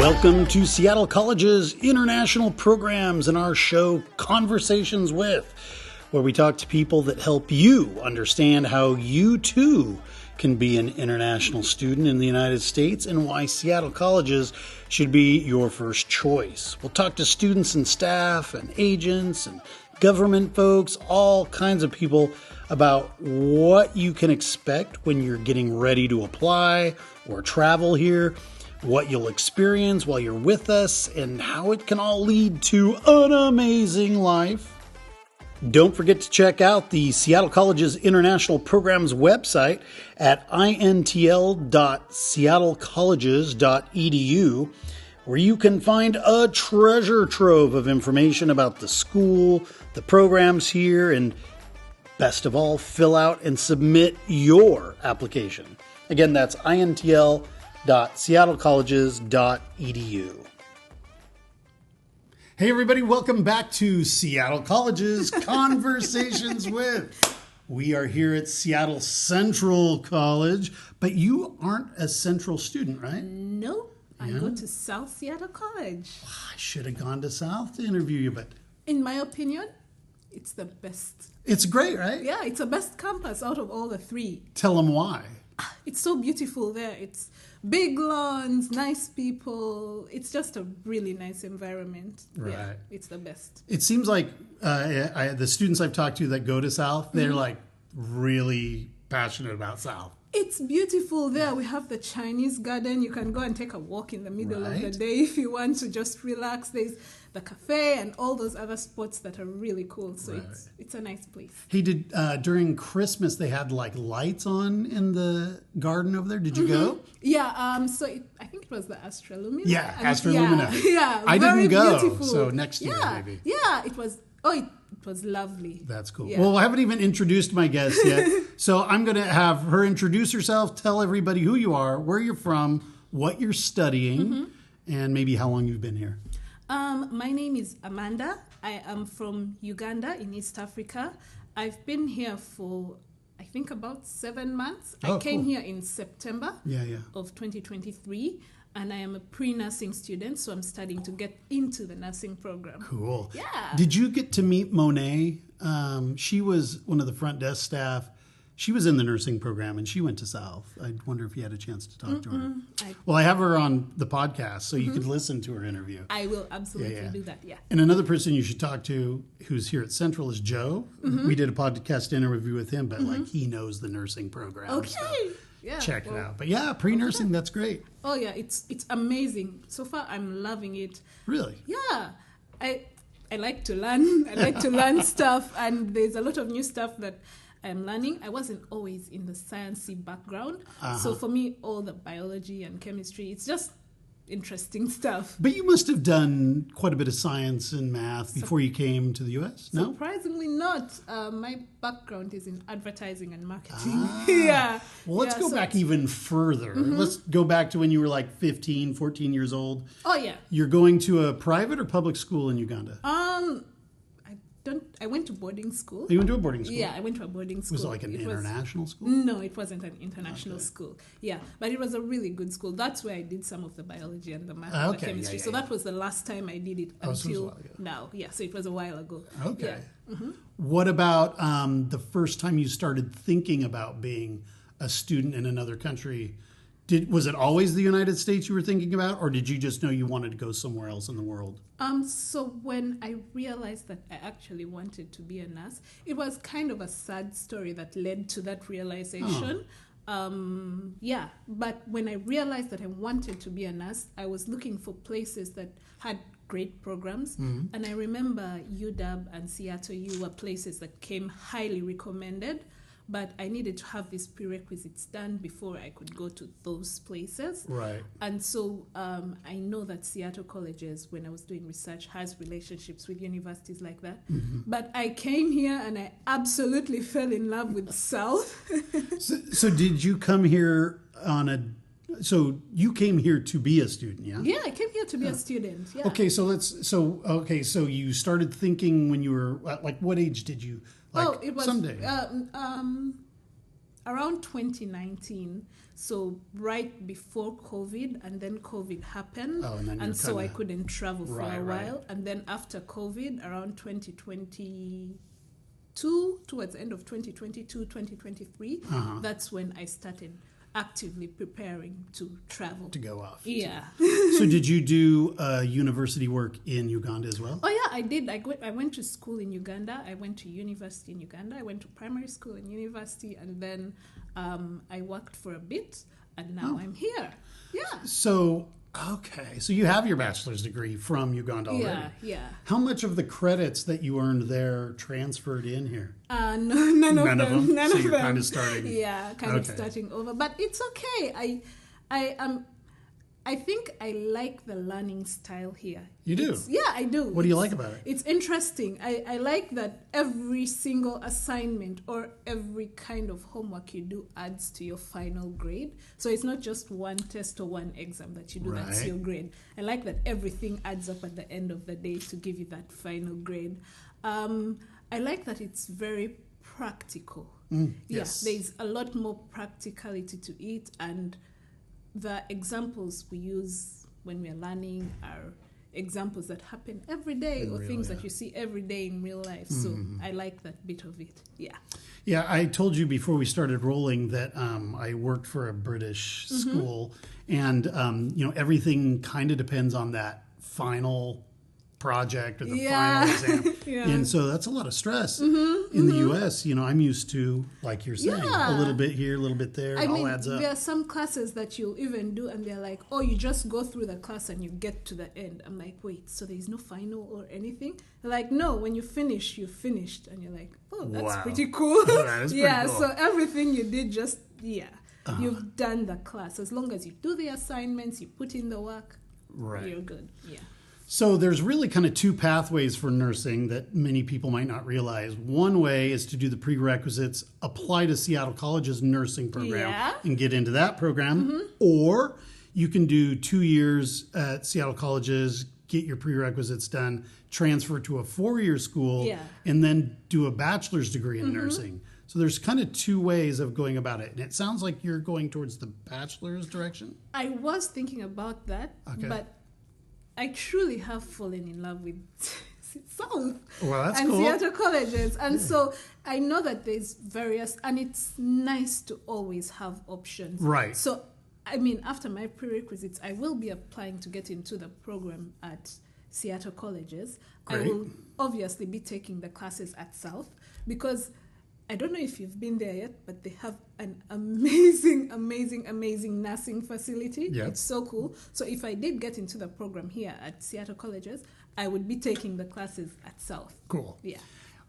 Welcome to Seattle College's international programs and our show Conversations With, where we talk to people that help you understand how you too can be an international student in the United States and why Seattle Colleges should be your first choice. We'll talk to students and staff and agents and government folks, all kinds of people about what you can expect when you're getting ready to apply or travel here, what you'll experience while you're with us, and how it can all lead to an amazing life. Don't forget to check out the Seattle College's International Programs website at intl.seattlecolleges.edu, where you can find a treasure trove of information about the school, the programs here, and best of all, fill out and submit your application. Again, that's intl.seattlecolleges.edu. Hey everybody, welcome back to Seattle College's Conversations With. We are here at Seattle Central College, but you aren't a Central student, right? Nope. I go to South Seattle College. I should have gone to South to interview you, but... In my opinion, it's the best. It's great, right? Yeah, it's the best campus out of all the three. Tell them why. It's so beautiful there. It's big lawns, nice people. It's just a really nice environment. Right. Yeah, it's the best. It seems like the students I've talked to that go to South, they're like really passionate about South. It's beautiful there. We have the Chinese garden. You can go and take a walk in the middle of the day if you want to just relax. There's the cafe and all those other spots that are really cool. So it's a nice place. Hey, did during Christmas they had like lights on in the garden over there? Did you go? Yeah. I think it was the Astralumina. Yeah, Astralumina. Yeah. I didn't go. Beautiful. So next year maybe. Yeah. It was. It was lovely. That's cool. Yeah. Well, I haven't even introduced my guest yet. So I'm going to have her introduce herself, tell everybody who you are, where you're from, what you're studying, and maybe how long you've been here. My name is Amanda. I am from Uganda in East Africa. I've been here for, I think, about 7 months. I came here in September of 2023. And I am a pre-nursing student, so I'm studying to get into the nursing program. Cool. Yeah. Did you get to meet Monet? She was one of the front desk staff. She was in the nursing program, and she went to South. I wonder if you had a chance to talk to her. I have her on the podcast, so you could listen to her interview. I will absolutely do that, yeah. And another person you should talk to who's here at Central is Joe. We did a podcast interview with him, but he knows the nursing program. Okay. So. Yeah, check it out. But yeah, pre-nursing, that's great. Oh yeah, it's amazing. So far, I'm loving it. Really? Yeah. I like to learn. I like to learn stuff, and there's a lot of new stuff that I'm learning. I wasn't always in the sciencey background. So for me, all the biology and chemistry, it's just interesting stuff. But you must have done quite a bit of science and math before you came to the U.S., no? Surprisingly not. My background is in advertising and marketing. Yeah. Well, let's go back even further. Let's go back to when you were like 15, 14 years old. Oh, yeah. You're going to a private or public school in Uganda? I went to boarding school. You went to a boarding school? Yeah, I went to a boarding school. Was it like an international school? No, it wasn't an international school. Yeah, but it was a really good school. That's where I did some of the biology and the math and the chemistry. So that was the last time I did it until now. Yeah, so it was a while ago. Okay. Yeah. What about the first time you started thinking about being a student in another country? Was it always the United States you were thinking about, or did you just know you wanted to go somewhere else in the world? So when I realized that I actually wanted to be a nurse, it was kind of a sad story that led to that realization. But when I realized that I wanted to be a nurse, I was looking for places that had great programs. And I remember UW and Seattle U were places that came highly recommended. But I needed to have these prerequisites done before I could go to those places. Right. And so I know that Seattle Colleges, when I was doing research, has relationships with universities like that. But I came here and I absolutely fell in love with South. So did you come here so you came here to be a student, yeah? Yeah, I came here to be a student. Yeah. Okay, so you started thinking when you were like, what age did you? Like, it was someday. around 2019. So right before COVID, and then COVID happened. And so I couldn't travel for a while. And then after COVID, around 2022, towards the end of 2022, 2023, that's when I started actively preparing to travel. To go off. Yeah. So did you do university work in Uganda as well? Oh, yeah, I did. I went to school in Uganda. I went to university in Uganda. I went to primary school and university. And then I worked for a bit. And now I'm here. Yeah. So, okay. So you have your bachelor's degree from Uganda already. Yeah. How much of the credits that you earned there transferred in here? None of them. So you're kind of starting. Yeah, of starting over. But it's okay. I think I like the learning style here. You do? Yeah, I do. What do you like about it? It's interesting. I like that every single assignment or every kind of homework you do adds to your final grade. So it's not just one test or one exam that you do that's your grade. I like that everything adds up at the end of the day to give you that final grade. I like that it's very practical. Yes. Yeah, there's a lot more practicality to it, and the examples we use when we're learning are examples that happen every day or things that you see every day in real life. So I like that bit of it. Yeah. Yeah, I told you before we started rolling that I worked for a British school, and everything kind of depends on that final project or the final exam. And so that's a lot of stress. In the US, I'm used to, like you're saying, a little bit here, a little bit there, it all adds up. There are some classes that you'll even do and they're like, oh, you just go through the class and you get to the end. I'm like, wait, so there's no final or anything? They're like, no, when you finish, you finished. And you're like, oh, that's pretty cool. That is pretty cool. So everything you did just, you've done the class. As long as you do the assignments, you put in the work, you're good. Yeah. So there's really kind of two pathways for nursing that many people might not realize. One way is to do the prerequisites, apply to Seattle College's nursing program and get into that program. Or you can do 2 years at Seattle College's, get your prerequisites done, transfer to a 4-year school, and then do a bachelor's degree in nursing. So there's kind of two ways of going about it. And it sounds like you're going towards the bachelor's direction? I was thinking about that, but I truly have fallen in love with South and Seattle colleges. And so I know that there's various, and it's nice to always have options. Right. So, I mean, after my prerequisites, I will be applying to get into the program at Seattle colleges. Great. I will obviously be taking the classes at South because I don't know if you've been there yet, but they have an amazing nursing facility. Yep. It's so cool. So if I did get into the program here at Seattle Colleges, I would be taking the classes at South. Cool. Yeah.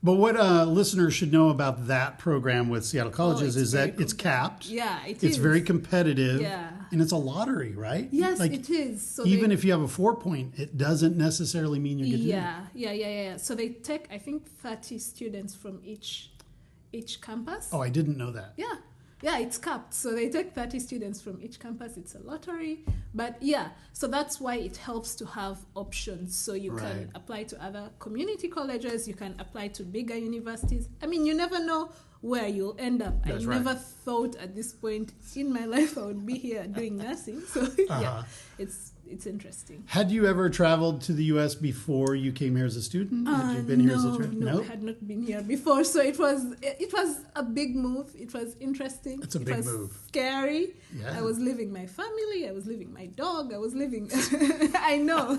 But what listeners should know about that program with Seattle Colleges is that it's capped. Yeah, it is. It's very competitive. Yeah. And it's a lottery, right? Yes, it is. So even if you have a 4-point, it doesn't necessarily mean you're getting in. Yeah. So they take, I think, 30 students from each campus. Oh, I didn't know that. Yeah, it's capped. So they take 30 students from each campus. It's a lottery. But so that's why it helps to have options. So you can apply to other community colleges. You can apply to bigger universities. I mean, you never know where you'll end up. I never thought at this point in my life I would be here doing nursing. So it's interesting. Had you ever traveled to the U.S. before you came here as a student? Had you been here as a student? No, I had not been here before. So it was a big move. It was interesting. It's a big move. Scary. Yeah. I was leaving my family. I was leaving my dog. I was leaving. I know.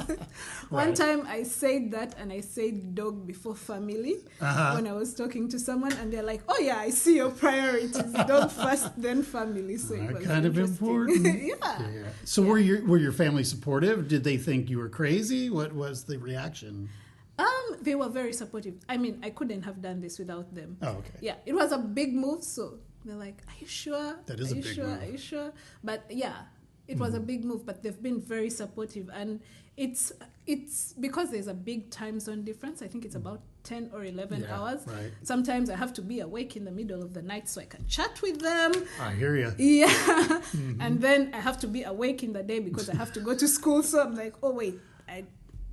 One time I said that, and I said dog before family when I was talking to someone, and they're like, "Oh yeah, I see your priorities: dog first, then family." So it was kind of important. Yeah. So were your family supportive? Did they think you were crazy? What was the reaction? They were very supportive. I mean, I couldn't have done this without them. Oh, okay. Yeah, it was a big move, so they're like, "Are you sure? That is a big move. Are you sure?" But it was a big move, but they've been very supportive, and it's because there's a big time zone difference. I think it's about 10 or 11 hours. Right. Sometimes I have to be awake in the middle of the night so I can chat with them. I hear you. Yeah. And then I have to be awake in the day because I have to go to school. So I'm like, oh wait, I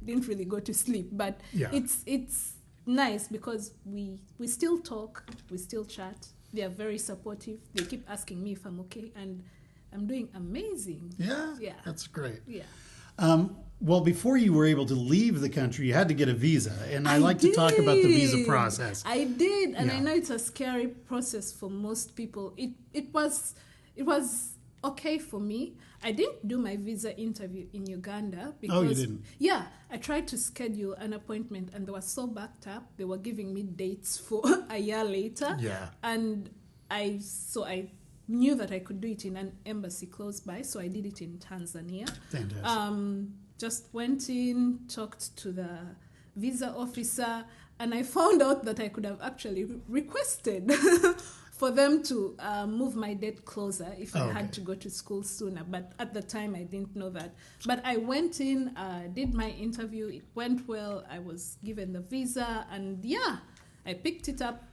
didn't really go to sleep. But it's nice because we still talk, we still chat. They are very supportive. They keep asking me if I'm okay, and I'm doing amazing. Yeah? Yeah. That's great. Yeah. Well, before you were able to leave the country, you had to get a visa. And I like to talk about the visa process. I did. And I know it's a scary process for most people. It was okay for me. I didn't do my visa interview in Uganda because... Oh, you didn't? Yeah. I tried to schedule an appointment and they were so backed up. They were giving me dates for a year later. Yeah. And I knew that I could do it in an embassy close by, so I did it in Tanzania. Fantastic. Just went in, talked to the visa officer, and I found out that I could have actually requested for them to move my date closer if I had to go to school sooner. But at the time, I didn't know that. But I went in, did my interview. It went well. I was given the visa, and I picked it up,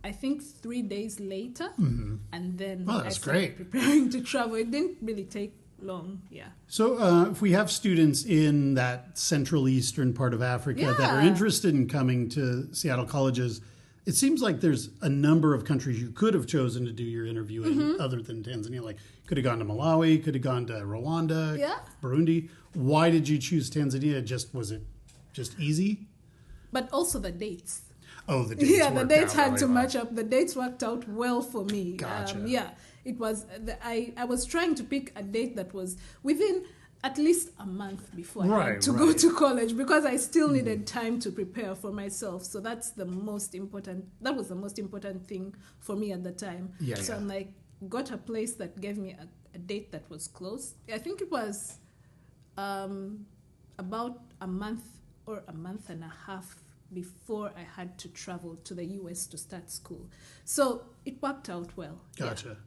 I think 3 days later, and then I started preparing to travel. It didn't really take long, So if we have students in that Central Eastern part of Africa that are interested in coming to Seattle colleges, it seems like there's a number of countries you could have chosen to do your interview in other than Tanzania. Like, could have gone to Malawi, could have gone to Rwanda, Burundi. Why did you choose Tanzania? Was it just easy? But also the dates. Oh, the dates the dates had really to match up. The dates worked out well for me. Gotcha. It was. I was trying to pick a date that was within at least a month before I had to go to college, because I still needed time to prepare for myself. So that's the most important. That was the most important thing for me at the time. So I'm like, got a place that gave me a date that was close. I think it was about a month or a month and a half before I had to travel to the US to start school. So it worked out well. Gotcha.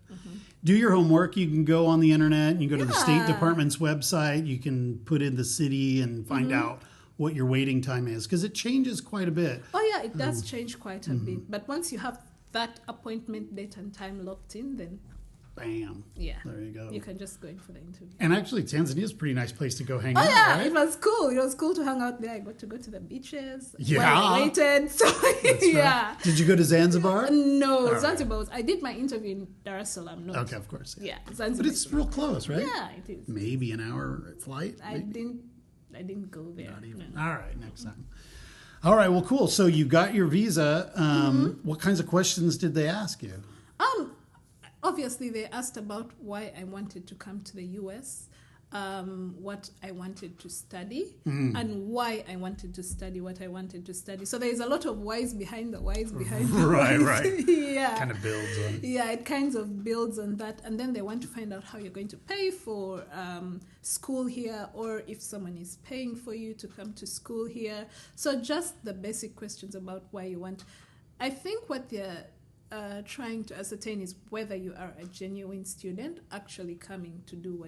Do your homework. You can go on the internet. You can go to the State Department's website. You can put in the city and find out what your waiting time is, because it changes quite a bit. Oh, yeah, it does change quite a bit. But once you have that appointment date and time locked in, then... Bam. Yeah. There you go. You can just go in for the interview. And actually, Tanzania is a pretty nice place to go hang out, right? It was cool. It was cool to hang out there. I got to go to the beaches. Yeah. I waited. So, right. Did you go to Zanzibar? No, Zanzibar. I did my interview in Dar es Salaam. Okay, of course. Yeah, Zanzibar. But it's real close, right? Yeah, it is. Maybe an hour flight? I didn't go there. Not even. No. All right, next time. All right, well, cool. So you got your visa. What kinds of questions did they ask you? Obviously, they asked about why I wanted to come to the U.S., what I wanted to study, and why I wanted to study what I wanted to study. So there's a lot of whys behind the whys behind the whys. Right. Yeah. Kind of builds on. Yeah, it kind of builds on that. And then they want to find out how you're going to pay for school here, or if someone is paying for you to come to school here. So just the basic questions about why you want. I think what they're trying to ascertain is whether you are a genuine student actually coming to do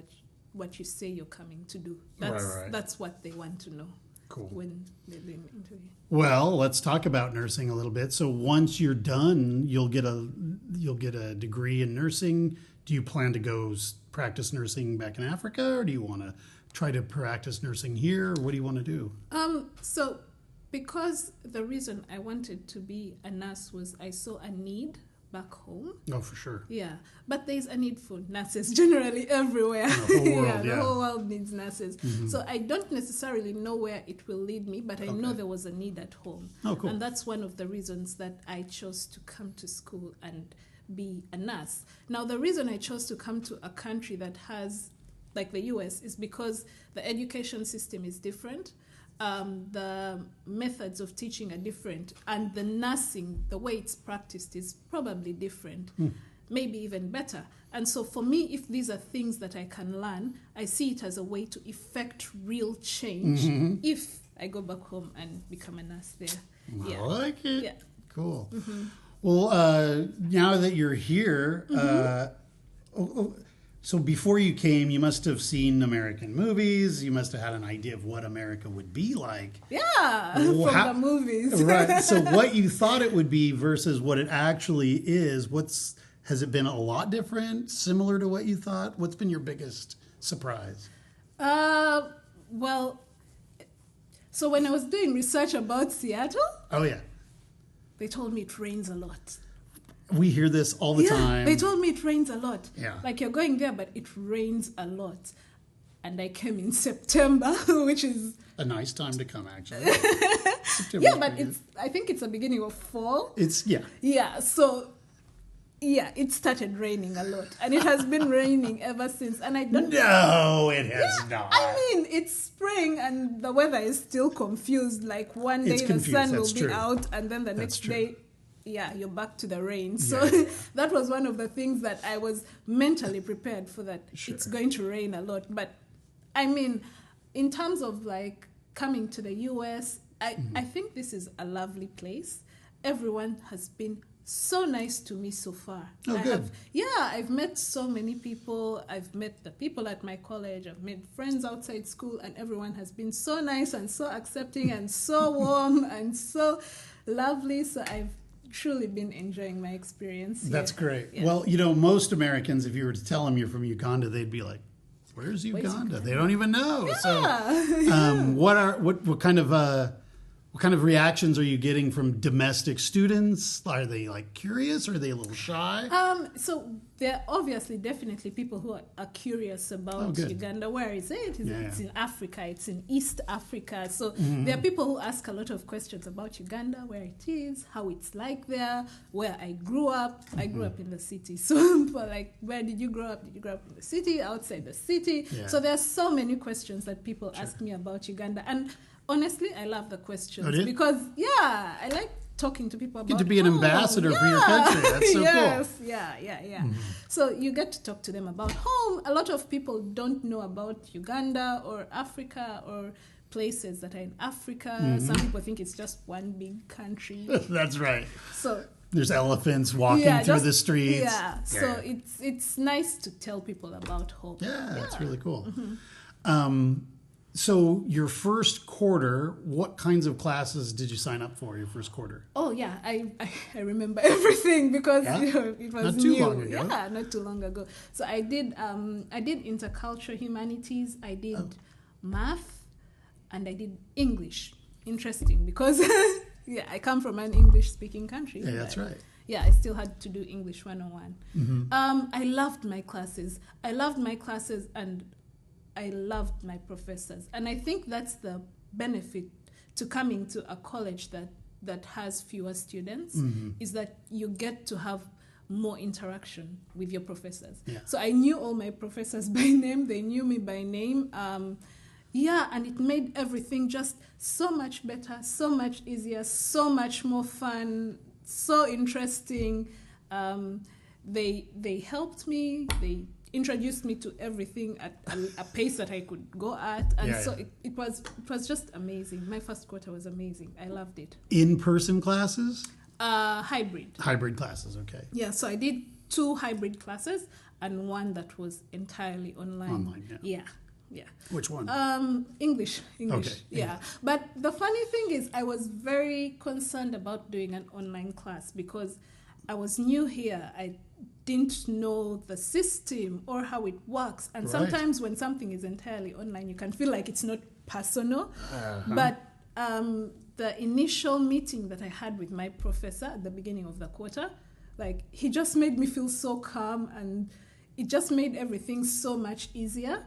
what you say you're coming to do. That's what they want to know. Cool. When they're doing the interview. Well, let's talk about nursing a little bit. So once you're done, you'll get a degree in nursing. Do you plan to go practice nursing back in Africa, or do you want to try to practice nursing here? What do you want to do? So because the reason I wanted to be a nurse was I saw a need back home. Oh, for sure. Yeah. But there's a need for nurses generally everywhere. The whole world, the whole world needs nurses. So I don't necessarily know where it will lead me, but I know there was a need at home. Oh, cool. And that's one of the reasons that I chose to come to school and be a nurse. Now, the reason I chose to come to a country that has, like the US, is because the education system is different. The methods of teaching are different, and the nursing, the way it's practiced, is probably different, maybe even better. And so for me, if these are things that I can learn, I see it as a way to effect real change if I go back home and become a nurse there. I like it. Yeah. Cool. Well, now that you're here, so before you came, you must have seen American movies. You must have had an idea of what America would be like. Yeah, from the movies. Right. So what you thought it would be versus what it actually is, has it been a lot different, similar to what you thought? What's been your biggest surprise? Well, so when I was doing research about Seattle, oh yeah, they told me it rains a lot. We hear this all the time. They told me it rains a lot. Yeah. Like, you're going there, but it rains a lot. And I came in September, which is a nice time to come, actually. Yeah, but I think it's the beginning of fall. Yeah, so it started raining a lot, and it has been raining ever since. And I don't. No, it has not. I mean, it's spring, and the weather is still confused. Like, one day the sun will be out, and then the next day, you're back to the rain. So that was one of the things that I was mentally prepared for. That it's going to rain a lot. But I mean, in terms of like coming to the US, I think this is a lovely place. Everyone has been so nice to me so far. Oh, good. I've met so many people. I've met the people at my college. I've made friends outside school, and everyone has been so nice and so accepting and so warm and so lovely. So I've truly been enjoying my experience. That's great. Yeah. Well, most Americans, if you were to tell them you're from Uganda, they'd be like, "Where's Uganda?" They don't even know. Yeah. So, what kind of reactions are you getting from domestic students? Are they like curious, or are they a little shy? So there are obviously definitely people who are curious about Uganda. Where is it? It's in Africa. It's in East Africa. So there are people who ask a lot of questions about Uganda, where it is, how it's like there, where I grew up. I grew up in the city. So like, where did you grow up? Did you grow up in the city, outside the city? Yeah. So there are so many questions that people ask me about Uganda. And honestly, I love the questions because, I like talking to people about get to be an ambassador for your country. That's so cool. Yeah. So you get to talk to them about home. A lot of people don't know about Uganda or Africa or places that are in Africa. Some people think it's just one big country. That's right. So there's elephants walking through the streets. Yeah. So it's nice to tell people about home. Yeah, that's really cool. So your first quarter, what kinds of classes did you sign up for your first quarter? Oh, yeah. I remember everything because it was not too long ago. Yeah, not too long ago. So I did intercultural humanities, I did math, and I did English. Interesting because, I come from an English-speaking country. Yeah, that's right. Yeah, I still had to do English 101. I loved my classes. And I loved my professors. And I think that's the benefit to coming to a college that has fewer students, is that you get to have more interaction with your professors. Yeah. So I knew all my professors by name. They knew me by name. And it made everything just so much better, so much easier, so much more fun, so interesting. They helped me. They introduced me to everything at a pace that I could go at, and it was just amazing. My first quarter was amazing. I loved it. In-person classes? Hybrid. Hybrid classes, okay. Yeah, so I did 2 hybrid classes and one that was entirely online. Online, yeah. Which one? English. Okay. Yeah. But the funny thing is, I was very concerned about doing an online class because I was new here. I didn't know the system or how it works. And sometimes when something is entirely online, you can feel like it's not personal. But the initial meeting that I had with my professor at the beginning of the quarter, like, he just made me feel so calm, and it just made everything so much easier.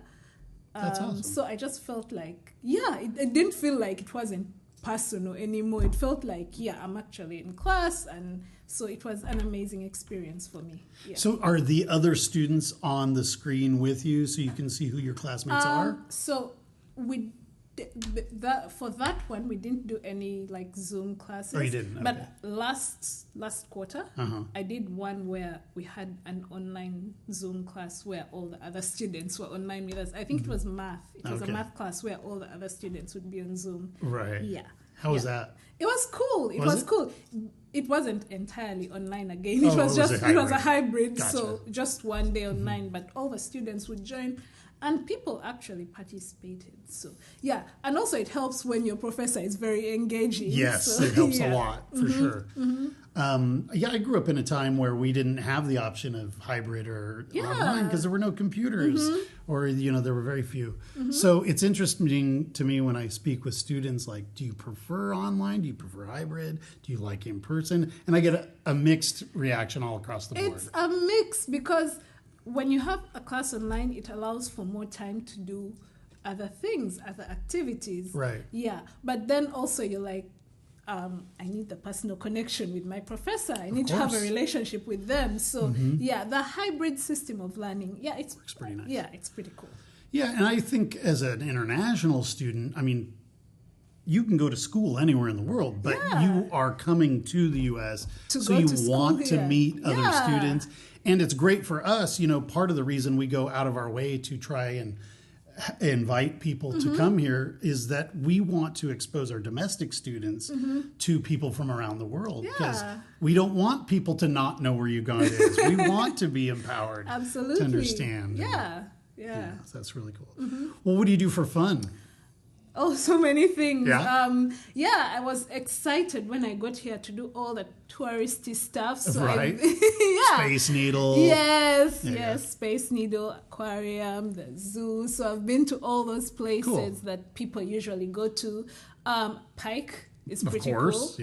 That's awesome. So I just felt like, it didn't feel like it wasn't personal anymore. It felt like, I'm actually in class, and so it was an amazing experience for me. Yeah. So are the other students on the screen with you so you can see who your classmates are? So for that one, we didn't do any like Zoom classes. Oh, you didn't? Okay. But last quarter, I did one where we had an online Zoom class where all the other students were online with us. I think it was math. It was a math class where all the other students would be on Zoom. Right. Yeah. How was that? It was cool. It was cool. It wasn't entirely online again. It was a hybrid. It was a hybrid. Gotcha. So just one day online, but all the students would join. And people actually participated. So, yeah. And also it helps when your professor is very engaging. Yes, so, it helps yeah. a lot, for sure. I grew up in a time where we didn't have the option of hybrid or online because there were no computers or, there were very few. So it's interesting to me when I speak with students, like, do you prefer online? Do you prefer hybrid? Do you like in person? And I get a mixed reaction all across the board. It's a mix because when you have a class online, it allows for more time to do other things, other activities. Right. Yeah. But then also you're like, I need the personal connection with my professor. I need to have a relationship with them. So, the hybrid system of learning, it works pretty nice. Yeah, it's pretty cool. Yeah, and I think as an international student, I mean, you can go to school anywhere in the world, but you are coming to the U.S., so you want to meet other students. And it's great for us. Part of the reason we go out of our way to try and invite people to come here is that we want to expose our domestic students to people from around the world, because we don't want people to not know where Uganda is. We want to be empowered to understand. Yeah, so that's really cool. Well, what do you do for fun? Oh, so many things. Yeah? I was excited when I got here to do all the touristy stuff. So right. Space Needle. Yes. Space Needle, aquarium, the zoo. So I've been to all those places that people usually go to. Pike is pretty cool. Of course,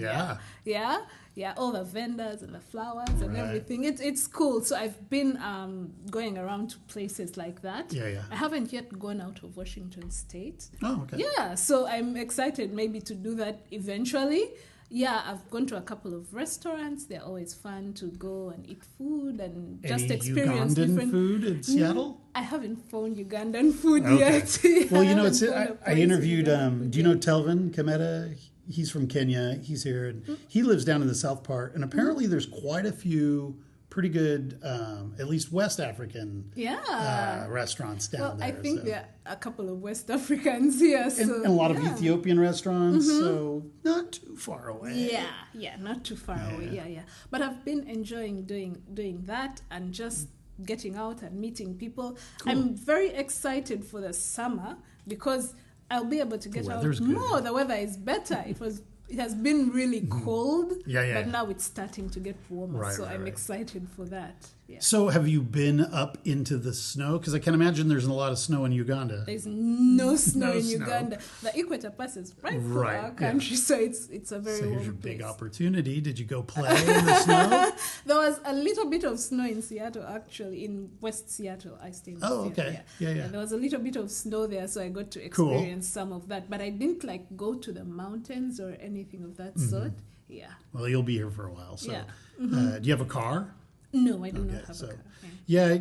Yeah, all the vendors and the flowers and everything. It's cool. So I've been going around to places like that. I haven't yet gone out of Washington State. Oh, okay. Yeah, so I'm excited maybe to do that eventually. Yeah, I've gone to a couple of restaurants. They're always fun to go and eat food and just experience Ugandan different food in Seattle? I haven't found Ugandan food yet. Well, I interviewed, do you know Telvin Kameta? He's from Kenya. He's here. And he lives down in the south part. And apparently there's quite a few pretty good, at least West African restaurants down there. I think there are a couple of West Africans here. And a lot of Ethiopian restaurants. So not too far away. Yeah, not too far away. Yeah. But I've been enjoying doing that and just getting out and meeting people. Cool. I'm very excited for the summer because I'll be able to get out more. The weather is better. It has been really cold, but now it's starting to get warmer. I'm excited for that. Yeah. So have you been up into the snow? Because I can imagine there's a lot of snow in Uganda. There's no snow in Uganda. The equator passes right through our country, so it's a very warm here's your place. big opportunity. Did you go play in the snow? There was a little bit of snow in Seattle, actually, in West Seattle. I stayed in Seattle. Okay. Yeah. There was a little bit of snow there, so I got to experience some of that. But I didn't go to the mountains or anything of that sort. Yeah. Well, you'll be here for a while. So, do you have a car? No, I do not have a car.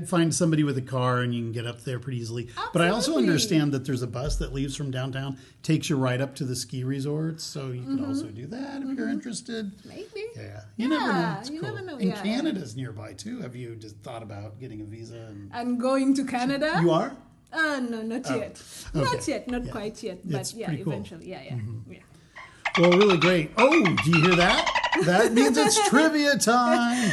Find somebody with a car and you can get up there pretty easily. Absolutely. But I also understand that there's a bus that leaves from downtown, takes you right up to the ski resorts. So you can also do that if you're interested. Maybe. Yeah. You never know. It's cool. Never know. And Canada's nearby too. Have you just thought about getting a visa? And going to Canada? You are? No, not yet. Okay. Not yet. Not quite yet. But it's pretty cool. Eventually. Yeah. Well, really great. Oh, do you hear that? That means it's trivia time.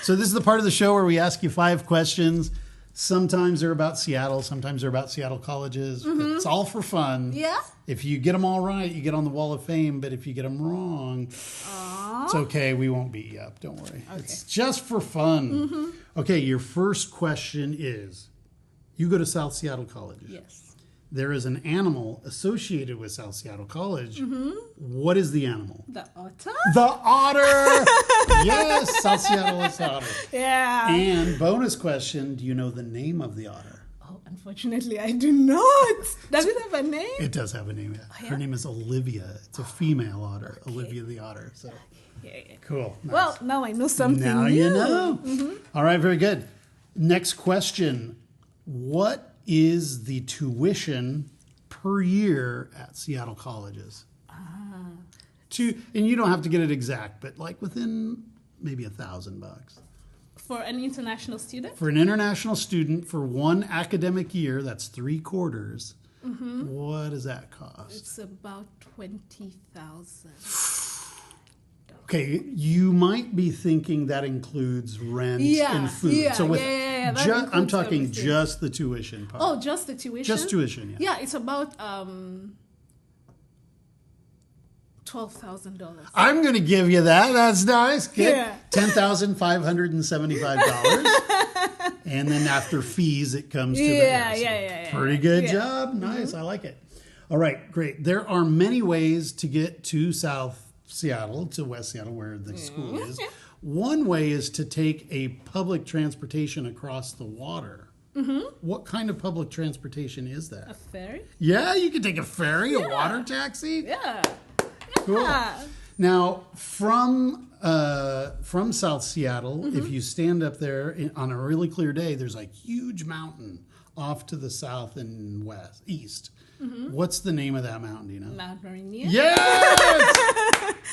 So this is the part of the show where we ask you 5 questions. Sometimes they're about Seattle. Sometimes they're about Seattle colleges. It's all for fun. Yeah. If you get them all right, you get on the Wall of Fame. But if you get them wrong, it's okay. We won't beat you up. Don't worry. Okay. It's just for fun. Okay, your first question is, you go to South Seattle College. Yes. There is an animal associated with South Seattle College. What is the animal? The otter? The otter! Yes, South Seattle is otter. Yeah. And bonus question, do you know the name of the otter? Oh, unfortunately, I do not. Does it have a name? It does have a name, yeah. Oh, yeah? Her name is Olivia. It's a female otter, Olivia the otter. So, cool. Nice. Well, now I know something now new. You know. All right, very good. Next question. What is the tuition per year at Seattle colleges? And you don't have to get it exact, but like within maybe $1,000. For an international student? For an international student for one academic year, that's 3 quarters. What does that cost? It's about $20,000. Okay, you might be thinking that includes rent and food. So with yeah. That I'm talking everything. just the tuition part. Oh, just the tuition? Just tuition, yeah. Yeah, it's about $12,000. I'm going to give you that. That's nice. Get Yeah. $10,575. And then after fees, it comes to there. Yeah. Pretty good job. Nice. I like it. All right, great. There are many ways to get to South Seattle, to West Seattle, where the school is. One way is to take a public transportation across the water. What kind of public transportation is that? A ferry? Yeah, you can take a ferry, a water taxi. Yeah. Cool. Now, from South Seattle, if you stand up there on a really clear day, there's a huge mountain off to the south and east. What's the name of that mountain? Do you know? Mount Rainier. Yes!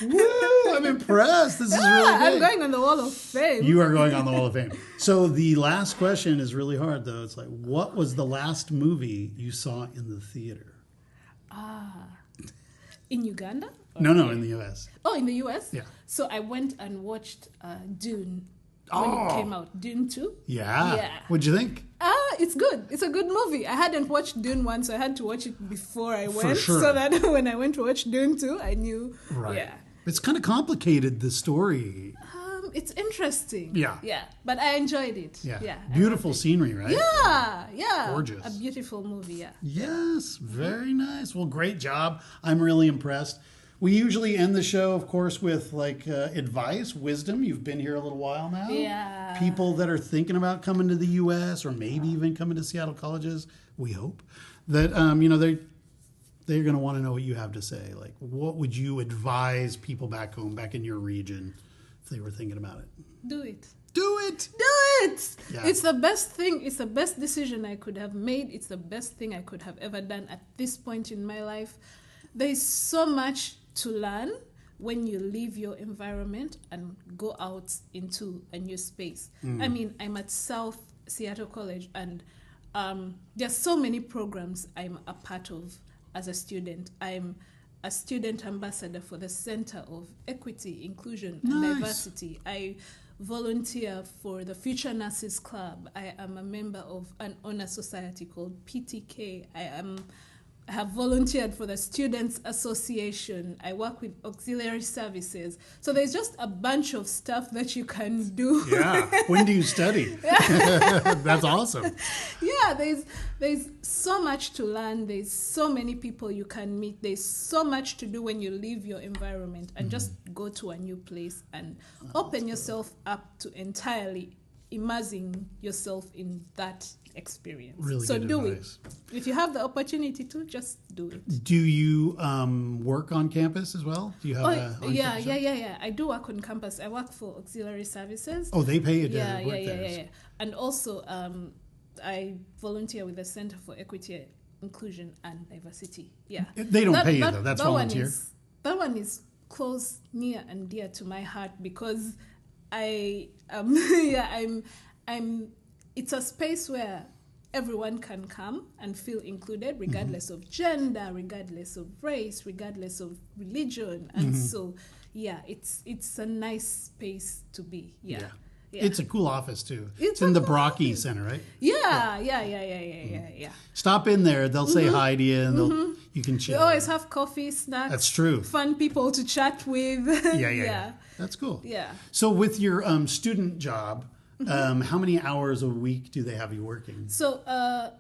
Woo! I'm impressed. This is really good. I'm going on the Wall of Fame. You are going on the Wall of Fame. So the last question is really hard, though. It's like, what was the last movie you saw in the theater? In Uganda? No, in the U.S. Oh, in the U.S.? Yeah. So I went and watched Dune when it came out. Dune 2? Yeah. What'd you think? It's good. It's a good movie. I hadn't watched Dune 1, so I had to watch it before I went. For sure. So that when I went to watch Dune 2, I knew. Right. Yeah. It's kind of complicated, the story. It's interesting. Yeah. Yeah. But I enjoyed it. Yeah. Beautiful scenery, right? Yeah. Gorgeous. A beautiful movie, yeah. Yes. Very nice. Well, great job. I'm really impressed. We usually end the show, of course, with advice, wisdom. You've been here a little while now. Yeah. People that are thinking about coming to the U.S. or maybe even coming to Seattle colleges, we hope, that, they're going to want to know what you have to say. Like, what would you advise people back home, back in your region, if they were thinking about it? Do it. Do it! Do it! Yeah. It's the best thing. It's the best decision I could have made. It's the best thing I could have ever done at this point in my life. There's so much to learn when you leave your environment and go out into a new space. I mean, I'm at South Seattle College, and there's so many programs I'm a part of as a student. I'm a student ambassador for the Center of Equity, Inclusion, and Diversity. I volunteer for the Future Nurses Club. I am a member of an honor society called PTK. I have volunteered for the Students Association. I work with auxiliary services. So there's just a bunch of stuff that you can do. Yeah. When do you study? That's awesome. Yeah, there's so much to learn. There's so many people you can meet. There's so much to do when you leave your environment and just go to a new place and open yourself up to entirely immersing yourself in that experience. Really so good do advice. it. If you have the opportunity to, just do it. Do you work on campus as well? Do you have Yeah. I do work on campus. I work for auxiliary services. Oh, they pay you to work there. Yeah. And also, I volunteer with the Center for Equity, Inclusion, and Diversity. Yeah. They don't pay you though. That's volunteer. That one is close, near, and dear to my heart because it's a space where everyone can come and feel included, regardless of gender, regardless of race, regardless of religion. And so, it's a nice space to be. Yeah. It's a cool office, too. It's in the Brocky Center, right? Yeah. Stop in there. They'll say hi to you, and you can chill. We always have coffee, snacks. That's true. Fun people to chat with. Yeah. That's cool. Yeah. So with your student job, how many hours a week do they have you working? So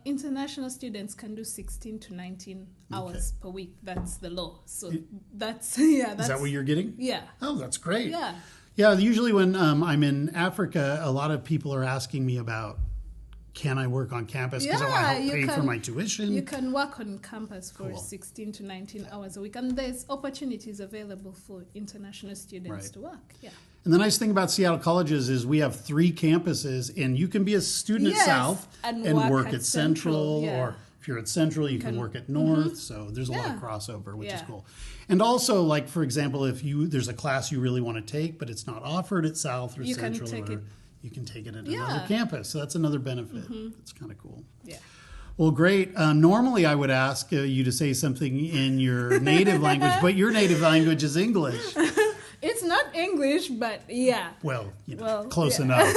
international students can do 16 to 19 hours per week. That's the law. So that's. Is that what you're getting? Yeah. Oh, that's great. Yeah. Yeah, usually when I'm in Africa, a lot of people are asking me about, can I work on campus because I want to pay for my tuition? You can work on campus for 16 to 19 hours a week, and there's opportunities available for international students to work. Yeah. And the nice thing about Seattle colleges is we have 3 campuses, and you can be a student at South and work at Central, or if you're at Central, you can work at North. So there's a lot of crossover, which is cool. And also, like, for example, if there's a class you really want to take, but it's not offered at South or Central, you can take it at another campus. So that's another benefit. It's kind of cool. Yeah. Well, great. Normally, I would ask you to say something in your native language, but your native language is English. It's not English, but yeah. Well, close enough.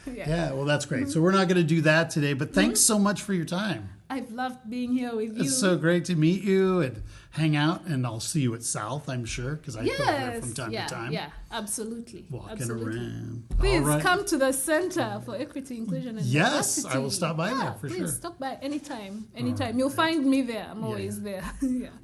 Yeah, well, that's great. So we're not going to do that today, but thanks so much for your time. I've loved being here with you. It's so great to meet you and hang out, and I'll see you at South, I'm sure, because I go there from time to time. Yeah, absolutely. Walking around. Please come to the Center for Equity, Inclusion, and Yes, Diversity. I will stop by there for sure. Please stop by anytime. You'll find me there. I'm always there.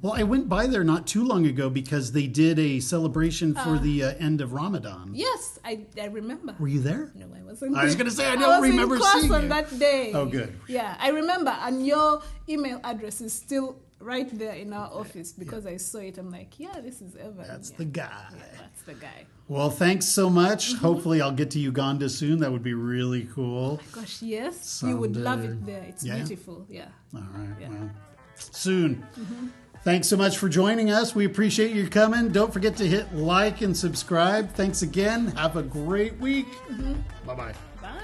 Well, I went by there not too long ago because they did a celebration for the end of Ramadan. Yes, I remember. Were you there? No, I wasn't. I was going to say, I don't remember seeing you. I was in class on that day. Oh, good. Yeah, I remember. And your email address is still right there in our office because I saw it. I'm like, this is Evan. That's the guy. Yeah, that's the guy. Well, thanks so much. Hopefully I'll get to Uganda soon. That would be really cool. Oh my gosh, yes. You would love it there. It's beautiful. Yeah. All right. Well, soon. Thanks so much for joining us. We appreciate you coming. Don't forget to hit like and subscribe. Thanks again. Have a great week. Bye-bye. Bye.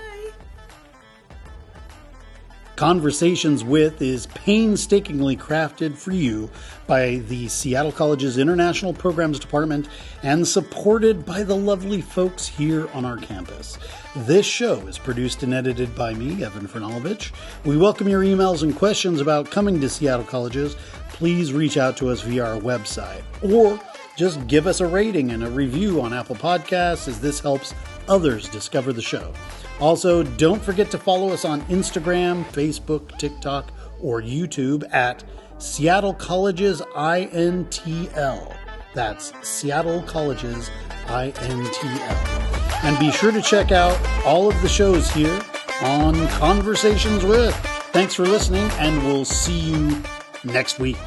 Conversations With is painstakingly crafted for you by the Seattle College's International Programs Department and supported by the lovely folks here on our campus. This show is produced and edited by me, Evan Franulovich. We welcome your emails and questions about coming to Seattle Colleges. Please reach out to us via our website or just give us a rating and a review on Apple Podcasts, as this helps others discover the show. Also, don't forget to follow us on Instagram, Facebook, TikTok, or YouTube at Seattle Colleges INTL. That's Seattle Colleges INTL. And be sure to check out all of the shows here on Conversations With. Thanks for listening, and we'll see you next week.